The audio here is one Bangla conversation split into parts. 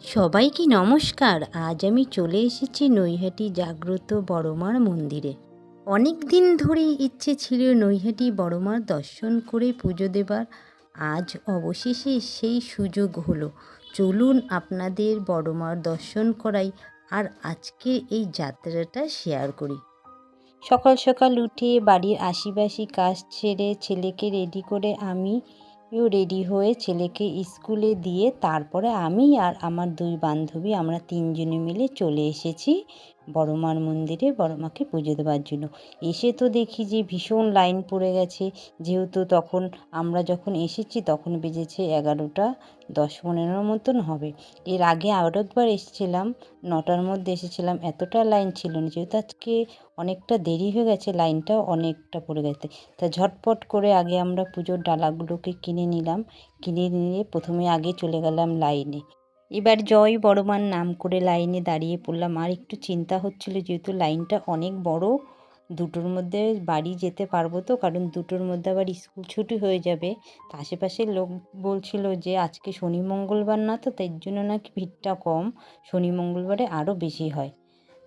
সবাইকে নমস্কার। আজ আমি চলে এসেছি নৈহাটি জাগ্রত বড়মার মন্দিরে। অনেক দিন ধরেই ইচ্ছে ছিল নৈহাটি বড়মার দর্শন করে পুজো দেবার। আজ অবশেষে সেই সুযোগ হলো। চলুন আপনাদের বড়মার দর্শন করাই আর আজকের এই যাত্রাটা শেয়ার করি। সকাল সকাল উঠে বাড়ির আশিপাশি কাজ ছেড়ে ছেলেকে রেডি করে আমিও রেডি হয়ে ছেলেকে স্কুলে দিয়ে তারপরে আমি আর আমার দুই বান্ধবী আমরা তিনজনে মিলে চলে এসেছি বড়মার মন্দিরে বড়মাকে পুজো দেওয়ার জন্য। এসে তো দেখি যে ভীষণ লাইন পড়ে গেছে, যেহেতু তখন আমরা যখন এসেছি তখন বেজেছে 11টা 10-15 মতন হবে। এর আগে আরও একবার এসেছিলাম, 9টার মধ্যে এসেছিলাম, এতটা লাইন ছিল না। যেহেতু আজকে অনেকটা দেরি হয়ে গেছে, লাইনটাও অনেকটা পড়ে গেছে, তা ঝটপট করে আগে আমরা পুজোর ডালাগুলোকে কিনে নিলাম। কিনে নিয়ে প্রথমে আগে চলে গেলাম লাইনে। এবার জয় বড়মার নাম করে লাইনে দাঁড়িয়ে পড়লাম। আর একটু চিন্তা হচ্ছিল, যেহেতু লাইনটা অনেক বড়, দুটোর মধ্যে বাড়ি যেতে পারবো তো, কারণ দুটোর মধ্যে আবার স্কুল ছুটি হয়ে যাবে। তা আশেপাশের লোক বলছিল যে আজকে শনি মঙ্গলবার না, তো তাই জন্য নাকি ভিড়টা কম, শনি মঙ্গলবারে আরও বেশি হয়।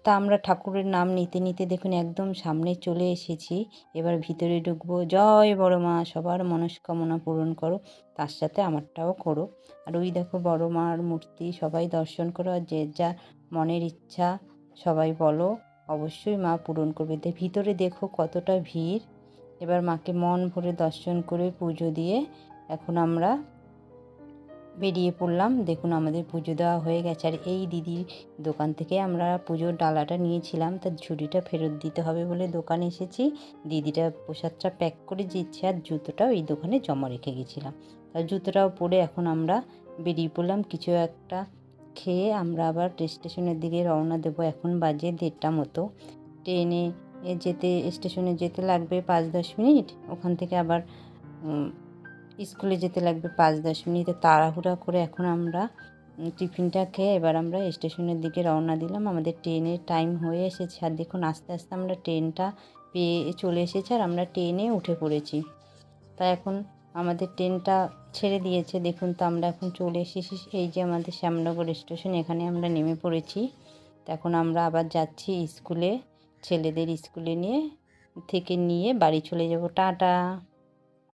তা আমরা ঠাকুরের নাম নিতে নিতে দেখুন একদম সামনে চলে এসেছি। এবার ভিতরে ঢুকবো। জয় বড় মা, সবার মনস্কামনা পূরণ করো, তার সাথে আমারটাও করো। আর ওই দেখো বড় মার মূর্তি, সবাই দর্শন করো, আর যে যা মনের ইচ্ছা সবাই বলো, অবশ্যই মা পূরণ করবে। ভিতরে দেখো কতটা ভিড়। এবার মাকে মন ভরে দর্শন করে পুজো দিয়ে এখন আমরা বেরিয়ে পড়লাম। দেখুন আমাদের পুজো দেওয়া হয়ে গেছে। আর এই দিদির দোকান থেকে আমরা পুজোর ডালাটা নিয়েছিলাম, তার ঝুড়িটা ফেরত দিতে হবে বলে দোকানে এসেছি। দিদিটা প্রসাদটা প্যাক করে দিচ্ছে, আর জুতোটাও এই দোকানে জমা রেখে গেছিলাম। তার জুতোটাও পরে এখন আমরা বেরিয়ে পড়লাম। কিছু একটা খেয়ে আমরা আবার স্টেশনের দিকে রওনা দেবো। এখন বাজে 1:30টা মতো। ট্রেনে স্টেশনে যেতে লাগবে 5-10 মিনিট, ওখান থেকে আবার স্কুলে যেতে লাগবে 5-10 মিনিটে। তাড়াহুড়া করে এখন আমরা টিফিনটা খেয়ে এবার আমরা স্টেশনের দিকে রওনা দিলাম। আমাদের ট্রেনের টাইম হয়ে এসেছে, আর দেখুন আস্তে আস্তে আমরা ট্রেনটা পেয়ে চলে এসেছি, আর আমরা ট্রেনে উঠে পড়েছি। তাই এখন আমাদের ট্রেনটা ছেড়ে দিয়েছে দেখুন। তো আমরা এখন চলে এসেছি এই যে আমাদের শ্যামনগর স্টেশন, এখানে আমরা নেমে পড়েছি। তো এখন আমরা আবার যাচ্ছি স্কুলে, ছেলেদের স্কুলে নিয়ে বাড়ি চলে যাব। টাটা।